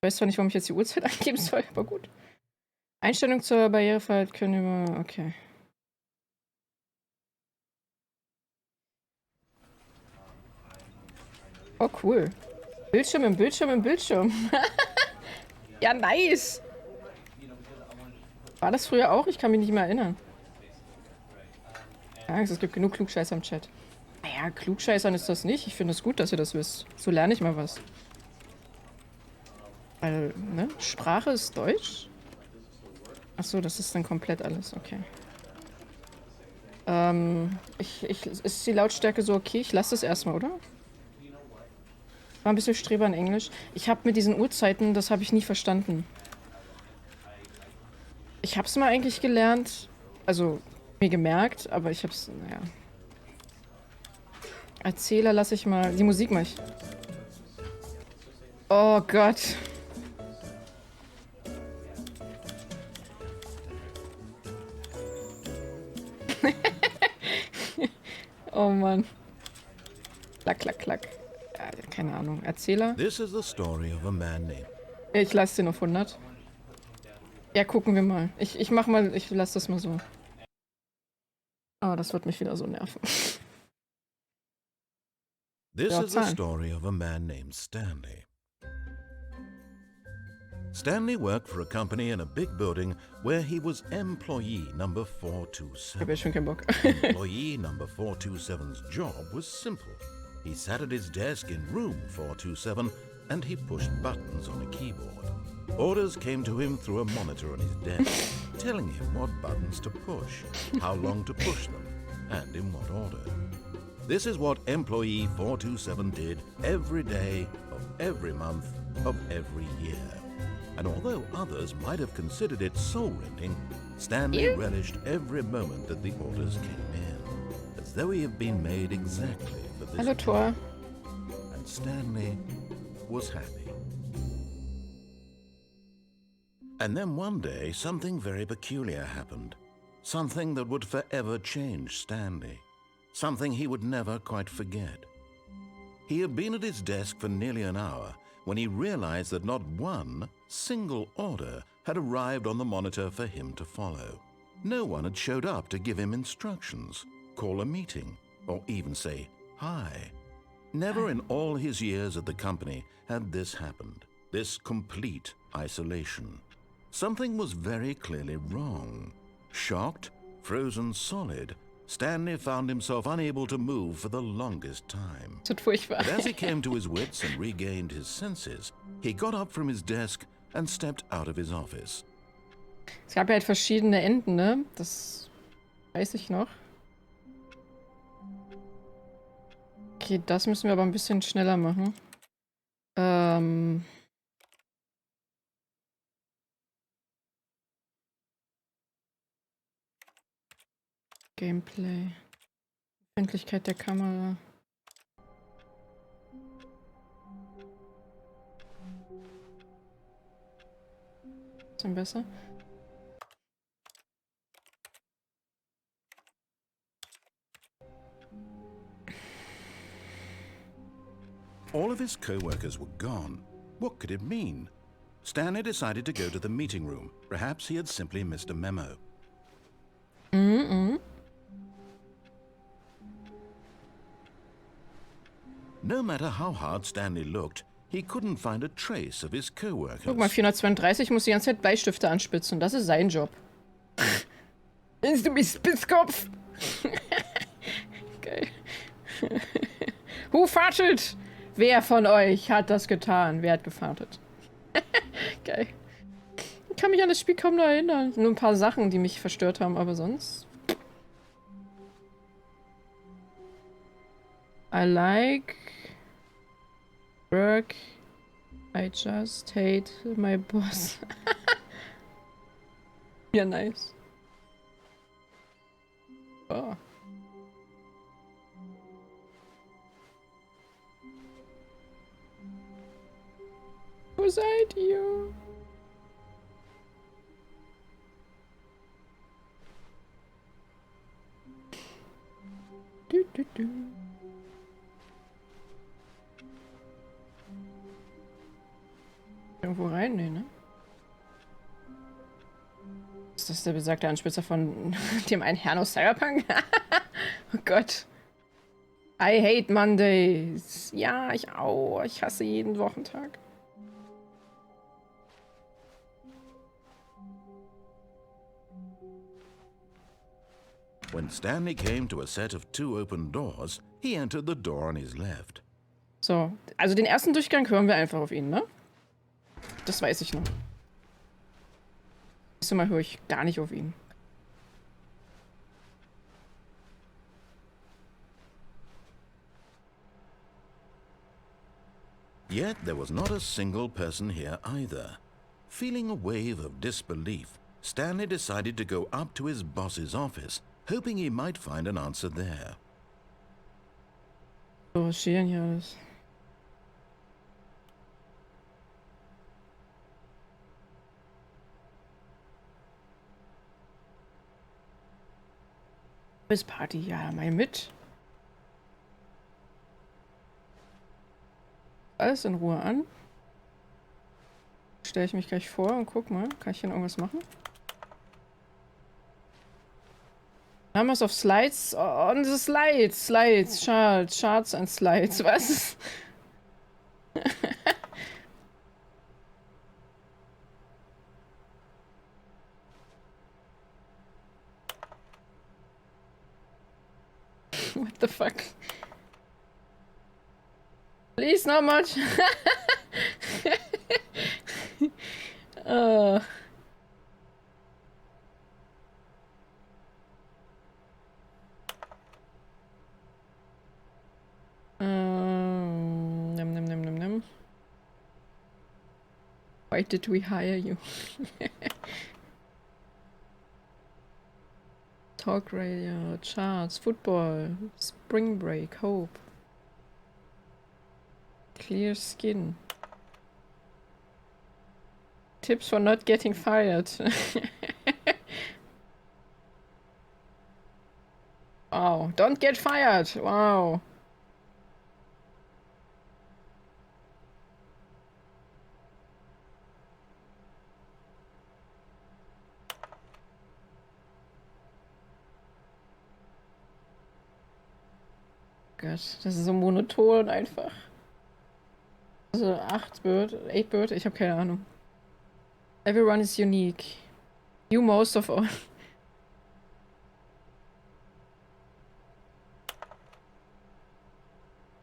Ich weiß zwar nicht, warum ich jetzt die Uhrzeit angeben soll, aber gut. Einstellung zur Barrierefreiheit können wir... Okay. Oh, cool. Bildschirm im Bildschirm im Bildschirm. Ja, nice. War das früher auch? Ich kann mich nicht mehr erinnern. Angst, es gibt genug Klugscheißer im Chat. Naja, Klugscheißern ist das nicht. Ich finde es gut, dass ihr das wisst. So lerne ich mal was. Weil, ne? Sprache ist Deutsch? Achso, das ist dann komplett alles. Okay. Ist die Lautstärke so okay? Ich lasse es erstmal, oder? War ein bisschen Streber in Englisch. Ich habe mit diesen Uhrzeiten, das habe ich nie verstanden. Ich habe es mal eigentlich gelernt. Also, mir gemerkt, aber ich habe es, naja. Erzähler lasse ich mal. Die Musik mache ich. Oh Gott. Oh Mann. Klack, klack, klack. Ja, keine Ahnung. Erzähler? This is the story of a man named. Ich lasse den auf 100. Ja, gucken wir mal. Ich mach mal, ich lasse das mal so. Oh, das wird mich wieder so nerven. This Ja, is the Zahlen. story of a man named Stanley. Stanley worked for a company in a big building where he was employee number Ich 427. hab ja schon keinen Bock. Employee number 427's job was simple. He sat at his desk in room 427 and he pushed buttons on a keyboard. Orders came to him through a monitor on his desk, telling him what buttons to push, how long to push them, and in what order. This is what employee 427 did every day of every month of every year. And although others might have considered it soul-rending, Stanley relished every moment that the orders came in, as though he had been made exactly for this Hallo, Tor. job. And Stanley was happy. And then one day, something very peculiar happened. Something that would forever change Stanley. Something he would never quite forget. He had been at his desk for nearly an hour when he realized that not one single order had arrived on the monitor for him to follow. No one had showed up to give him instructions, call a meeting, or even say hi. Never in all his years at the company had this happened, this complete isolation. Something was very clearly wrong. Shocked, frozen solid, Stanley found himself unable to move for the longest time. Das wird furchtbar. But as he came to his wits and regained his senses, he got up from his desk and stepped out of his office. Es gab ja halt verschiedene Enden, ne? Das weiß ich noch. Okay, das müssen wir aber ein bisschen schneller machen. Gameplay. Empfindlichkeit der Kamera. Bisschen besser. All of his co-workers were gone. What could it mean? Stanley decided to go to the meeting room. Perhaps he had simply missed a memo. No matter how hard Stanley looked, he couldn't find a trace of his co-workers. Guck mal, 432 muss die ganze Zeit Bleistifte anspitzen. Das ist sein Job. Bist du mich Spitzkopf? Geil. Fahrtet? Wer von euch hat das getan? Wer hat gefahrtet? Geil. Ich kann mich an das Spiel kaum noch erinnern. Nur ein paar Sachen, die mich verstört haben, aber sonst... I like... work. I just hate my boss. Ja, nice. Oh. Wo seid ihr? Du, du, du. Irgendwo rein? Nee, ne? Ist das der besagte Anspitzer von dem einen Herrn aus Cyberpunk? Oh Gott. I hate Mondays. Ja, ich auch. Ich hasse jeden Wochentag. When Stanley came to a set of 2 open doors, he entered the door on his left. So, also den ersten Durchgang hören wir einfach auf ihn, ne? Das weiß ich noch. Nächstes Mal höre ich gar nicht auf ihn. Yet there was not a single person here either. Feeling a wave of disbelief, Stanley decided to go up to his boss's office, hoping he might find an answer there. So, was steht denn hier alles? Bis Party, ja, mal mit. Alles in Ruhe an. Stelle ich mich gleich vor und guck mal, kann ich hier noch irgendwas machen? Numbers of Slides on the Slides. Slides, Charts and Slides. Was? What the fuck? Please, not much. Nimm. Why did we hire you? Talk radio, charts, football, spring break, hope. Clear skin. Tips for not getting fired. Wow, don't get fired. Wow. Gott, das ist so monoton einfach. Also 8-Bit, ich habe keine Ahnung. Everyone is unique. You most of all.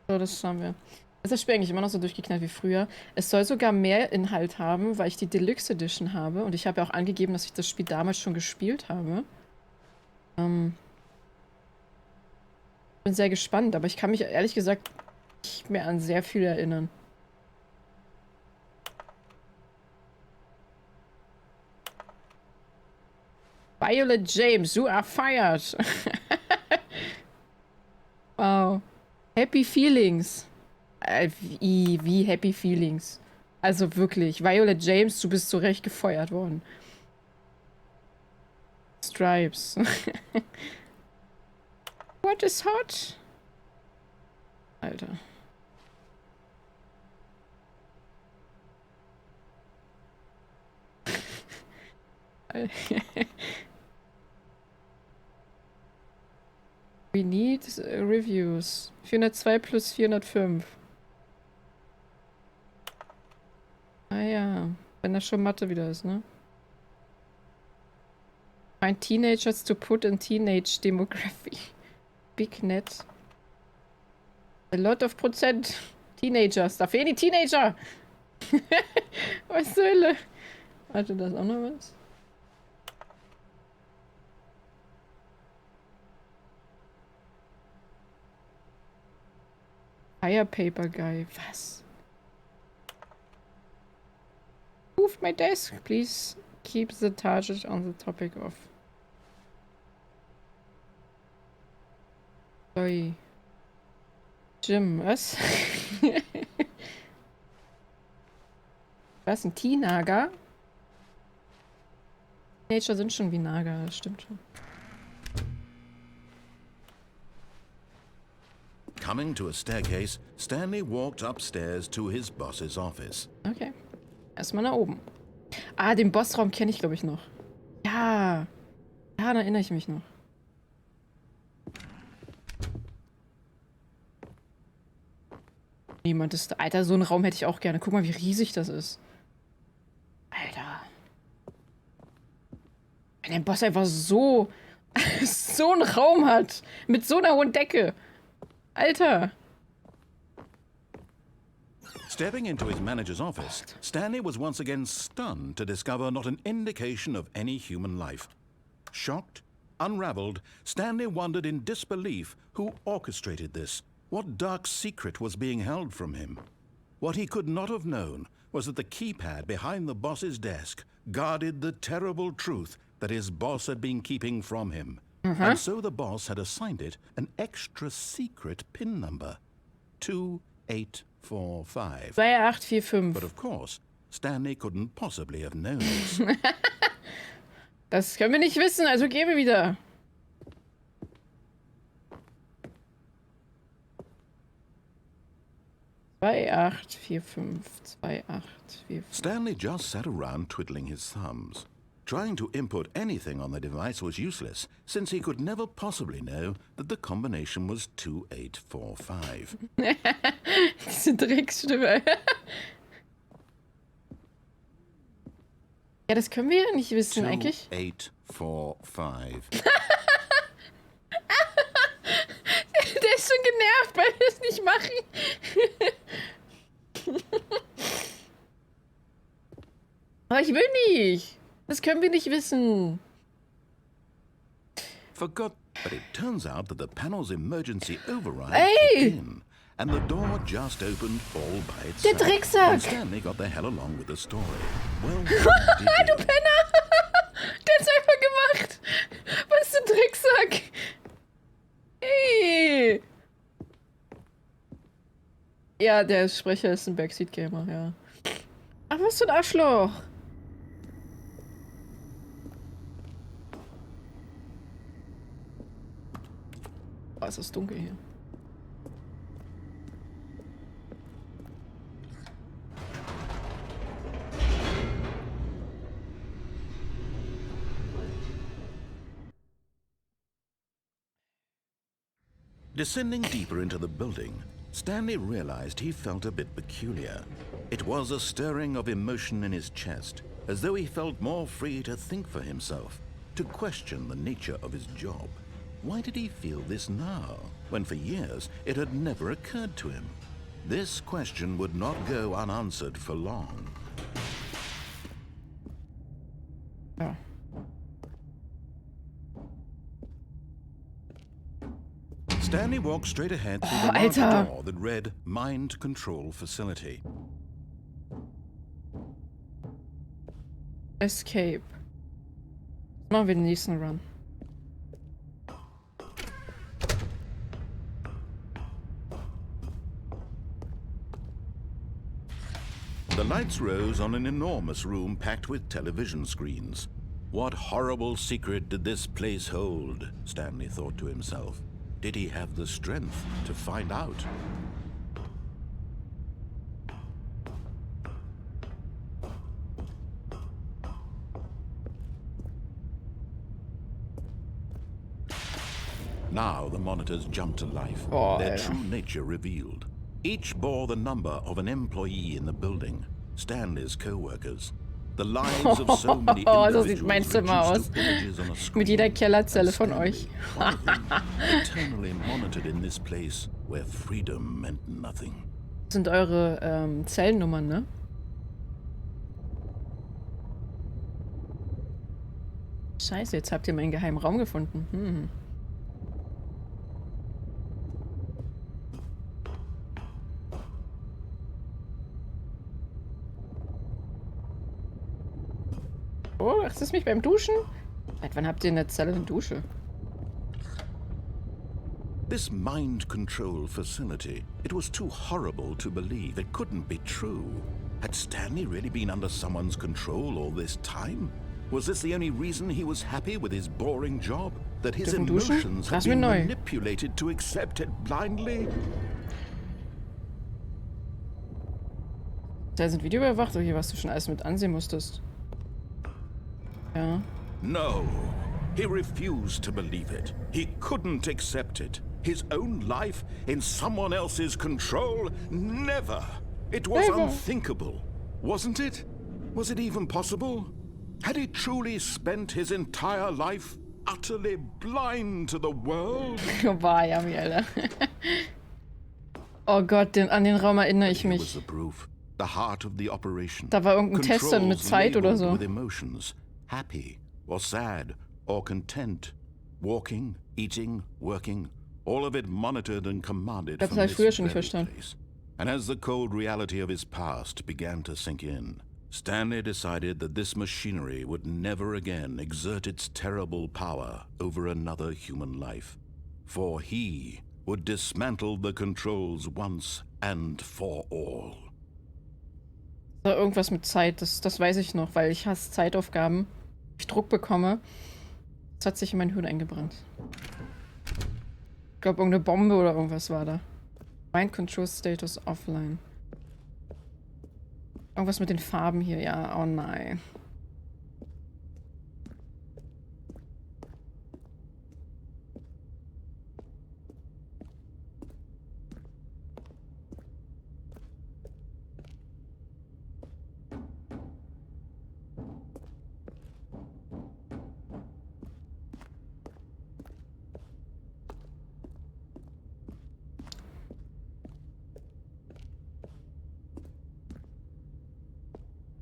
So, das haben wir. Ist das Spiel eigentlich immer noch so durchgeknallt wie früher? Es soll sogar mehr Inhalt haben, weil ich die Deluxe Edition habe. Und ich habe ja auch angegeben, dass ich das Spiel damals schon gespielt habe. Bin sehr gespannt, aber ich kann mich ehrlich gesagt nicht mehr an sehr viel erinnern. Violet James, you are fired. Wow. Happy Feelings. Wie Happy Feelings? Also wirklich, Violet James, du bist zu Recht gefeuert worden. Stripes. What is hot? Alter. We need reviews. 402 plus 405. Ah ja, wenn das schon Mathe wieder ist, ne? Find teenagers to put in teenage demography. Big net. A lot of Prozent. Teenagers. Da fehlen die Teenager. Was zur Hölle? Warte, da ist auch noch was. Fire Paper Guy. Was? Move my desk. Please keep the target on the topic of. Sorry. Jim, was? Was? Ein T-Nager? Teenager sind schon wie Nager, das stimmt schon. Coming to a staircase, Stanley walked upstairs to his boss's office. Okay. Erstmal nach oben. Ah, den Bossraum kenne ich, glaube ich, noch. Ja. Ja, da erinnere ich mich noch. Niemand ist da. Alter, so einen Raum hätte ich auch gerne. Guck mal, wie riesig das ist. Alter. Wenn der Boss einfach so einen Raum hat. Mit so einer hohen Decke. Alter. Stepping into his manager's office, Stanley was once again stunned to discover not an indication of any human life. Shocked, unraveled, Stanley wondered in disbelief who orchestrated this, what dark secret was being held from him. What he could not have known was that the keypad behind the boss's desk guarded the terrible truth that his boss had been keeping from him. And so the boss had assigned it an extra secret PIN number, 2845. 2845. But of course, Stanley couldn't possibly have known this. Das können wir nicht wissen, also gebe wieder. Stanley just sat around twiddling his thumbs. Trying to input anything on the device was useless, since he could never possibly know that the combination was 2845. Diese Drecksstimme. Ja, das können wir ja nicht wissen, eigentlich. 2845. Der ist schon genervt, weil wir es nicht machen. Aber ich will nicht. Das können wir nicht wissen. Forgot, but it turns out that the panel's emergency override Ey! kicked in, and the door just opened all by Der itself. Drecksack! And Stanley got the hell along with the story. Well, Du what did he? Penner! Der hat's einfach gemacht. Was für ein Drecksack. Ey! Ja, der Sprecher ist ein Backseat-Gamer, ja. Ach, was für ein Arschloch. Oh, es ist dunkel hier. Descending deeper into the building, Stanley realized he felt a bit peculiar. It was a stirring of emotion in his chest, as though he felt more free to think for himself, to question the nature of his job. Why did he feel this now, when for years it had never occurred to him? This question would not go unanswered for long. Ja. Stanley walked straight ahead through the large Alter. door that read Mind Control Facility. Escape. Machen wir den nächsten Run. The lights rose on an enormous room packed with television screens. What horrible secret did this place hold? Stanley thought to himself. Did he have the strength to find out? Now the monitors jumped to life, Oh, their Alter. true nature revealed. Each bore the number of an employee in the building, Stanley's co-workers. The lives of so many Oh, so sieht individuals mein Zimmer aus. reduced to images on a screen. Mit jeder Kellerzelle von Stanley, euch. one of them, eternally monitored in this place where freedom meant nothing. Das sind eure Zellennummern, ne? Scheiße, jetzt habt ihr meinen geheimen Raum gefunden. Hm. Oh, ach, ist das mich beim Duschen? Seit wann habt ihr in der Zelle eine Dusche? This mind control facility, it was too horrible to believe. It couldn't be true. Had Stanley really been under someone's control all this time? Was this the only reason he was happy with his boring job? That his Dürfen duschen? emotions had Lass mir been neu. manipulated to accept it blindly? Da sind Video überwacht, oder hier, was du schon alles mit ansehen musstest. Ja. No, he refused to believe it. He couldn't accept it. His own life in someone else's control? Never. It was unthinkable, wasn't it? Was it even possible? Had he truly spent his entire life utterly blind to the world? War ja, Alter. Oh Gott, an den Raum erinnere ich Here was mich. the proof, the heart of the operation. Da war irgendein Test dann mit Zeit oder so. With emotions, happy or sad or content, walking, eating, working, all of it monitored and commanded from this früher schon nicht very verstanden. place. And as the cold reality of his past began to sink in, Stanley decided that this machinery would never again exert its terrible power over another human life, for he would dismantle the controls once and for all. Da irgendwas mit Zeit, das weiß ich noch, weil ich hasse Zeitaufgaben. Ich Druck bekomme. Das hat sich in mein Hirn eingebrannt. Ich glaube, irgendeine Bombe oder irgendwas war da. Mind Control Status offline. Irgendwas mit den Farben hier, ja. Oh nein.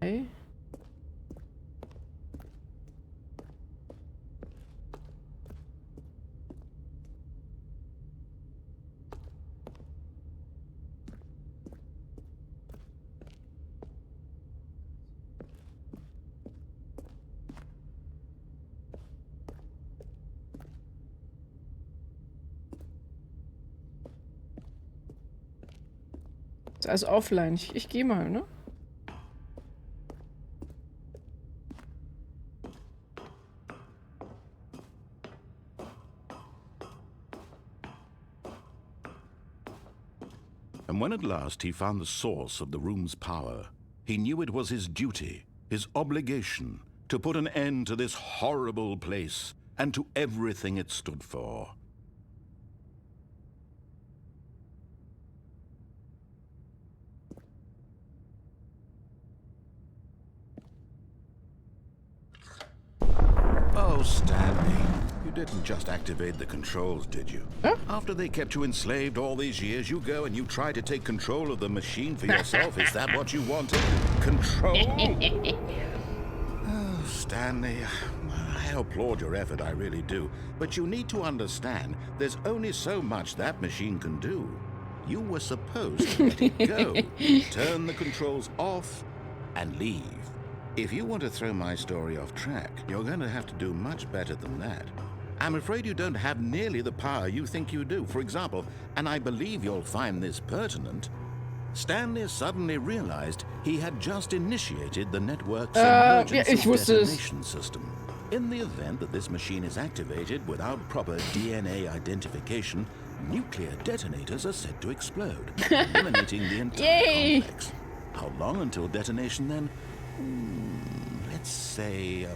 Okay. Ist also offline. Ich gehe mal, ne? And when at last he found the source of the room's power, he knew it was his duty, his obligation, to put an end to this horrible place and to everything it stood for. Oh, Stanley, you didn't just activate the controls, did you? Huh? After they kept you enslaved all these years, you go and you try to take control of the machine for yourself. Is that what you wanted? Control? Oh, Stanley, I applaud your effort, I really do. But you need to understand, there's only so much that machine can do. You were supposed to let it go, turn the controls off, and leave. If you want to throw my story off track, you're going to have to do much better than that. I'm afraid you don't have nearly the power you think you do. For example, and I believe you'll find this pertinent, Stanley suddenly realized he had just initiated the network's emergency detonation system. In the event that this machine is activated without proper DNA identification, nuclear detonators are said to explode, eliminating the entire complex. How long until detonation then? Let's say,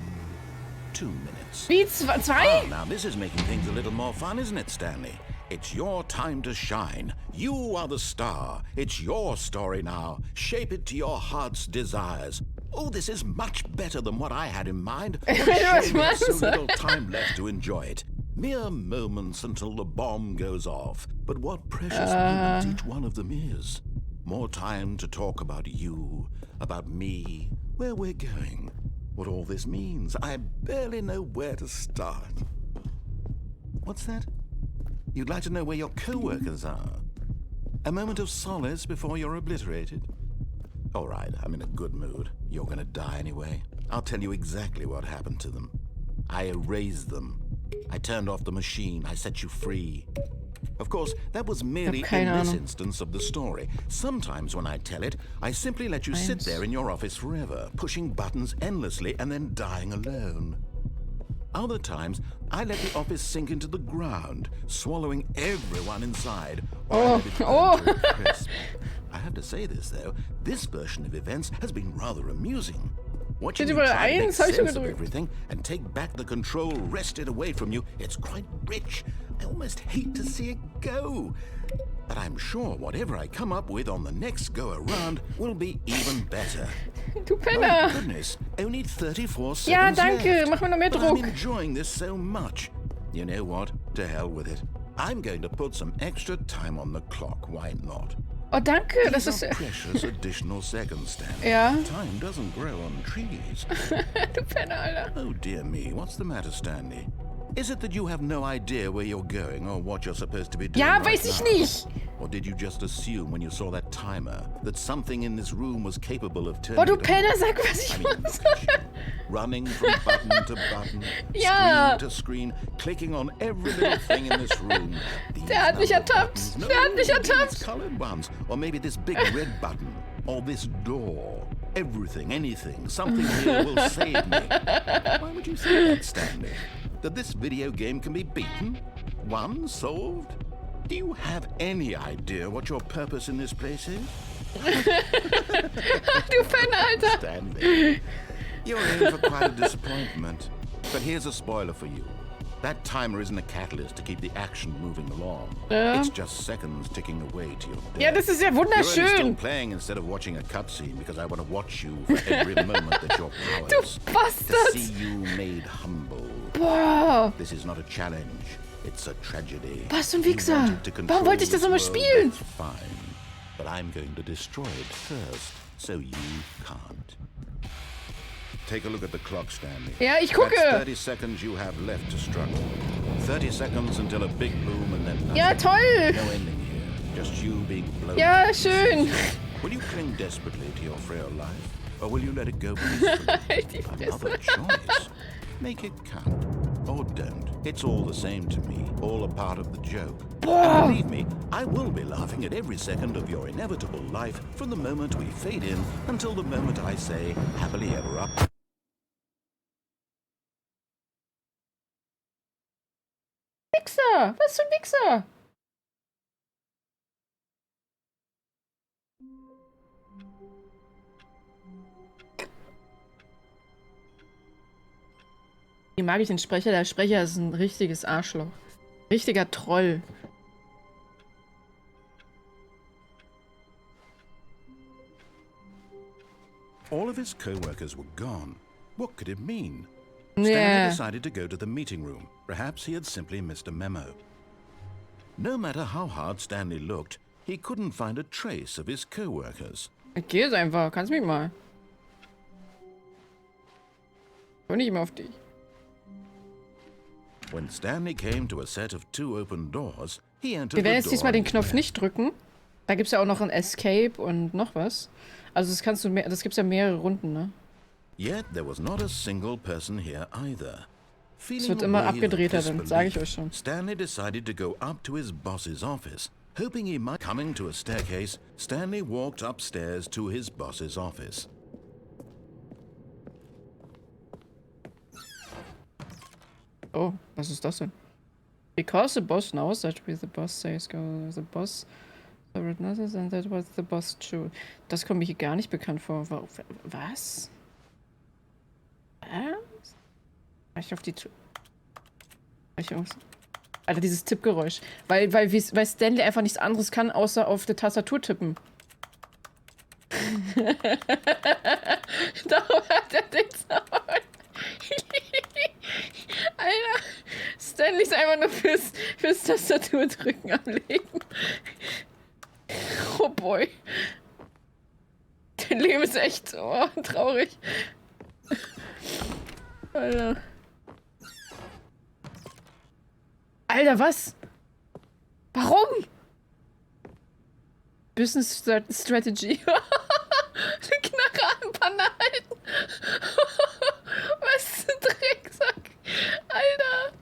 2 minutes. Wie, zwei? Oh, now this is making things a little more fun, isn't it, Stanley? It's your time to shine. You are the star. It's your story now. Shape it to your heart's desires. Oh, this is much better than what I had in mind. What a shame there's so little time left to enjoy it. Mere moments until the bomb goes off. But what precious moments each one of them is. More time to talk about you, about me, where we're going, what all this means. I barely know where to start. What's that? You'd like to know where your co-workers are? A moment of solace before you're obliterated? All right, I'm in a good mood. You're gonna die anyway. I'll tell you exactly what happened to them. I erased them. I turned off the machine. I set you free. Of course, that was merely in this instance of the story. Sometimes when I tell it, I simply let you sit there in your office forever, pushing buttons endlessly and then dying alone. Other times, I let the office sink into the ground, swallowing everyone inside, or I let it burn to a crisp. I have to say this, though. This version of events has been rather amusing. Watching Steht you überall try to make 1, hab ich schon sense of gedrückt. everything and take back the control wrested away from you, it's quite rich. I almost hate to see it go. But I'm sure whatever I come up with on the next go-around will be even better. Du My Penner. goodness, only 34 seconds Ja, danke. left. Mach mir noch mehr But I'm Druck. enjoying this so much. You know what? To hell with it. I'm going to put some extra time on the clock. Why not? Oh, danke. Das These ist... are precious additional seconds, Stanley. Ja. Time doesn't grow on trees. Du Penner, Alter. Oh dear me, what's the matter, Stanley? Is it that you have no idea where you're going or what you're supposed to be doing Ja, right weiß ich now? nicht. Or did you just assume when you saw that timer that something in this room was capable of turning Oh, du it on? Penner, sag, was ich I mean, muss. look at you, running from button to button, Ja. screen to screen, clicking on every little thing in this room. These Der hat mich number ertappt. buttons. No, Der hat mich these ertappt. colored ones. Or maybe this big red button. Or this door. Everything, anything, something here will save me. Why would you say that, Stanley? That this video game can be beaten? Won? Solved? Do you have any idea what your purpose in this place is? Du Penner, Alter. Stanley, you're in for quite a disappointment. But here's a spoiler for you. That timer isn't a catalyst to keep the action moving along. Ja. It's just seconds ticking away to your death. Ja, das ist ja You're only still wunderschön. playing instead of watching a cutscene because I want to watch you for every moment that you're Du powerless. To Bastard. see you made humble. Boah. This is not a challenge. It's a tragedy. Was für ein You Wichser. wanted to control Warum wollte ich das this nochmal world, spielen? that's fine. But I'm going to destroy it first, so you can't. Take a look at the clock, Stanley. Ja, ich gucke. That's 30 seconds you have left to struggle. 30 seconds until a big boom and then nothing. Ja, toll. No ending here. Just you being blown. Ja, schön. Will you cling desperately to your frail life? Or will you let it go peacefully? Halt die Another Fresse. choice. Make it count. Or don't. It's all the same to me. All a part of the joke. And believe me, I will be laughing at every second of your inevitable life from the moment we fade in until the moment I say, happily ever up. Wichser. Was für ein Wichser. Wie mag ich den Sprecher? Der Sprecher ist ein richtiges Arschloch. Richtiger Troll. All of his co-workers were gone. What could it mean? Yeah. Stanley decided to go to the meeting room. Perhaps he had simply missed a memo. No matter how hard Stanley looked, he couldn't find a trace of his co-workers. Ich geh jetzt einfach. Kannst mich mal. Komm nicht mehr auf dich. When Stanley came to a set of 2 open doors, he entered Wir werden the jetzt door diesmal den on his Knopf left. nicht drücken. Da gibt es ja auch noch ein Escape und noch was. Also das kannst du mehr, das gibt's ja mehrere Runden, ne? Yet there was not a single person here either. Es wird immer abgedrehter, dann sage ich euch schon. Stanley decided to go up to his boss's office, hoping he might. Coming to a staircase, Stanley walked upstairs to his boss's office. Oh, was ist das denn? Because the boss knows that with the boss says go, the boss favorite notice and that was the boss true. Das kommt mir hier gar nicht bekannt vor. Was? Was? Ich auf die Tür. Alter, dieses Tippgeräusch. Weil Stanley einfach nichts anderes kann, außer auf der Tastatur tippen. Darum hat er den Sound. Alter, Stanley ist einfach nur fürs Tastaturdrücken am Leben. Oh boy. Dein Leben ist echt traurig. Alter. Alter, was? Warum? Business Strategy. Eine Knarre an Panne halten. Was für ein Drecksack. Alter.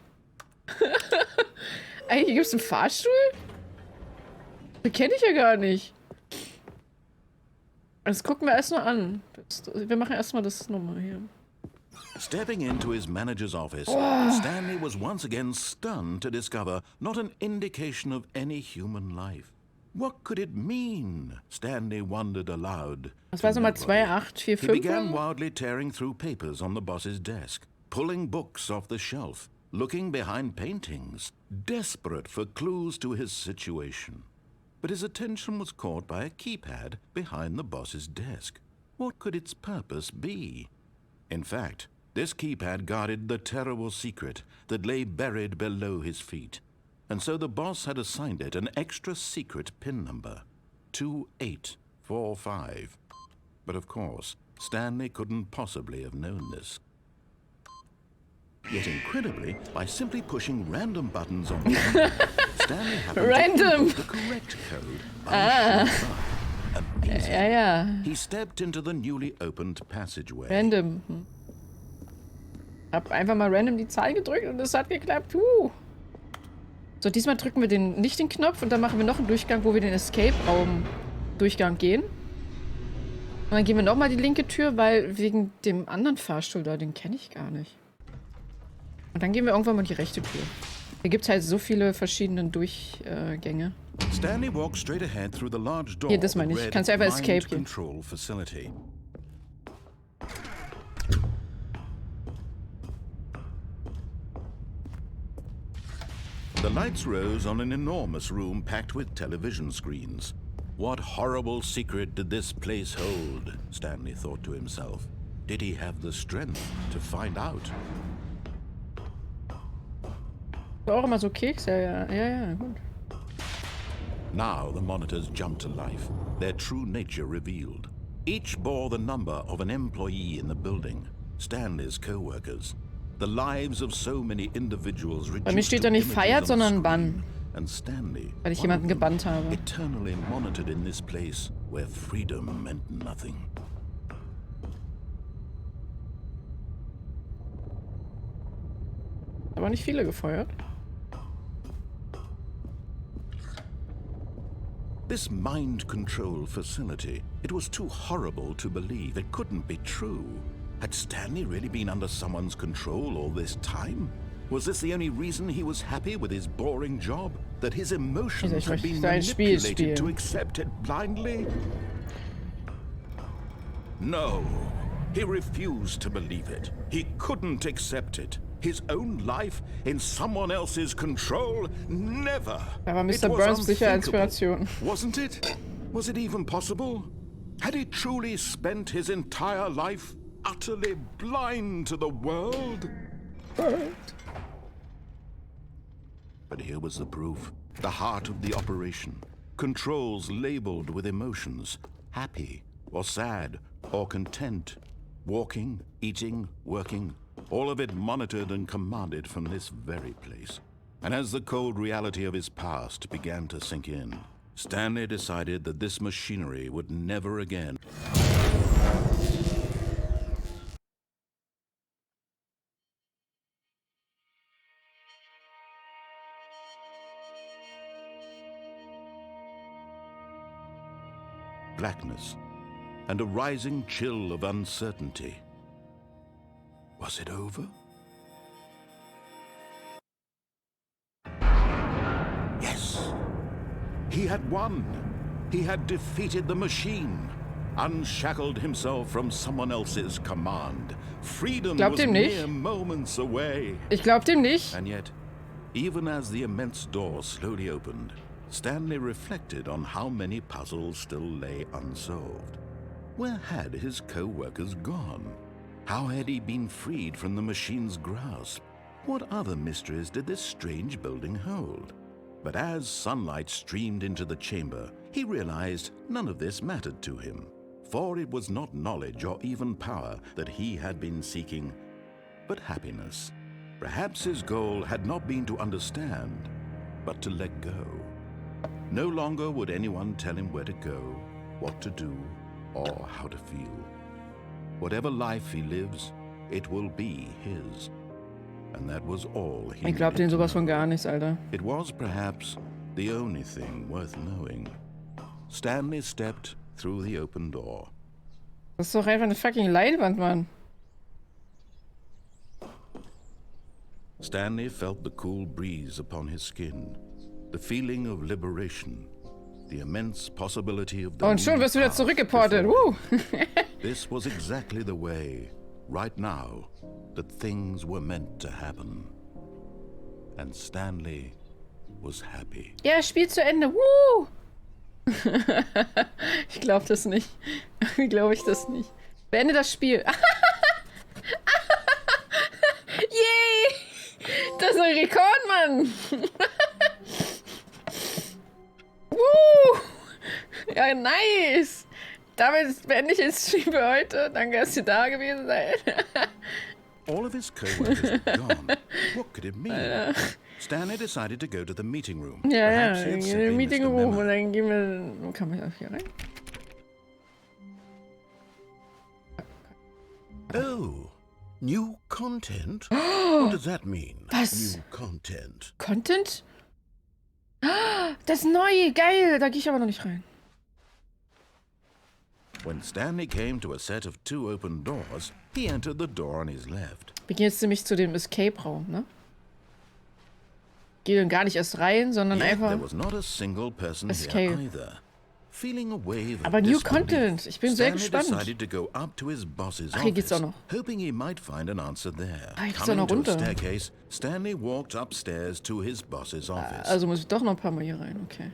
Eigentlich gibt es einen Fahrstuhl? Den kenne ich ja gar nicht. Das gucken wir erst mal an. Wir machen erstmal das nochmal hier. Stepping into his manager's office, Stanley was once again stunned to discover not an indication of any human life. What could it mean? Stanley wondered aloud. Was war nochmal 2, 8, 4, He 5? began wildly tearing through papers on the boss's desk, pulling books off the shelf, looking behind paintings, desperate for clues to his situation. But his attention was caught by a keypad behind the boss's desk. What could its purpose be? In fact, this keypad guarded the terrible secret that lay buried below his feet. And so the boss had assigned it an extra secret PIN number, 2845. But of course, Stanley couldn't possibly have known this. Yet incredibly, by simply pushing random buttons on the keypad, Stanley happened to input the correct code. Amazing. Ja. He stepped into the newly opened passageway. Random. Hab einfach mal random die Zahl gedrückt und es hat geklappt. So, diesmal drücken wir nicht den Knopf und dann machen wir noch einen Durchgang, wo wir den Escape-Raum-Durchgang gehen. Und dann gehen wir nochmal die linke Tür, weil wegen dem anderen Fahrstuhl da, den kenne ich gar nicht. Und dann gehen wir irgendwann mal die rechte Tür. Hier gibt es halt so viele verschiedene Durchgänge. Stanley walked straight ahead through the large door. Hier, das meine ich. Kannst du einfach Escape gehen. Control facility. The lights rose on an enormous room packed with television screens. What horrible secret did this place hold? Stanley thought to himself. Did he have the strength to find out? Auch immer so Kekse, ja, gut. Now the monitors jumped to life, their true nature revealed. Each bore the number of an employee in the building, Stanley's co-workers. The lives of so many individuals Bei mir steht da nicht feiert, sondern Bann. And Stanley, weil ich jemanden gebannt habe. Eternally monitored in this place where freedom meant nothing. Aber nicht viele gefeuert. This mind control facility, it was too horrible to believe. It couldn't be true. Had Stanley really been under someone's control all this time? Was this the only reason he was happy with his boring job? That his emotions had been manipulated to accept it blindly? No, he refused to believe it. He couldn't accept it. His own life in someone else's control? Never. Da war Mr. Burns sicher Inspiration. Wasn't it? Was it even possible? Had he truly spent his entire life utterly blind to the world? But here was the proof. The heart of the operation. Controls labeled with emotions. Happy or sad or content. Walking, eating, working. All of it monitored and commanded from this very place. And as the cold reality of his past began to sink in, Stanley decided that this machinery would never again. Blackness and a rising chill of uncertainty. Was it over? Yes. He had won. He had defeated the machine. Unshackled himself from someone else's command. Freedom was mere moments away. Ich glaub dem nicht. And yet, even as the immense door slowly opened, Stanley reflected on how many puzzles still lay unsolved. Where had his co-workers gone? How had he been freed from the machine's grasp? What other mysteries did this strange building hold? But as sunlight streamed into the chamber, he realized none of this mattered to him, for it was not knowledge or even power that he had been seeking, but happiness. Perhaps his goal had not been to understand, but to let go. No longer would anyone tell him where to go, what to do, or how to feel. Whatever life he lives, it will be his. And that was all he Ich glaub denen sowas von gar nichts, Alter. It was perhaps the only thing worth knowing. Stanley stepped through the open door. Das ist doch einfach eine fucking Leinwand, Mann. Stanley felt the cool breeze upon his skin, the feeling of liberation. the immense possibility of the Und schon new wirst du wieder path zurückgeportet. before him. This was exactly the way, right now, that things were meant to happen. And Stanley was happy. Ja, Spiel zu Ende. Woo! Ich glaube das nicht. Wie glaube ich das nicht? Beende das Spiel. Yay! Das ist ein Rekord, Mann! Woo! Ja, nice! Damit beende ich den Stream für heute. Danke, dass ihr da gewesen seid. All of his co-workers were gone. What could it mean? Stanley decided to go to the meeting room. Ja, Perhaps ja, he had in simply den missed Meeting a Room memo. und dann gehen wir... Kann man hier rein? Oh, new content? What does that mean? Was? New content. Content? Das ist neu, geil! Da gehe ich aber noch nicht rein. When Stanley came to a set of 2 open doors, he entered the door on his left. Wir gehen jetzt nämlich zu dem Escape-Raum, ne? Gehen dann gar nicht erst rein, sondern Yet einfach... there was not a single person Escape. here either. Feeling a wave of Aber New disbelief, Content. Ich bin sehr Stanley gespannt. decided to go up to his boss's Ach, hier geht's office, auch noch. hoping he might find an answer there. Ah, hier geht's auch Coming noch to a runter. staircase, Stanley walked upstairs to his boss's office. Also muss ich doch noch ein paar Mal hier rein, okay.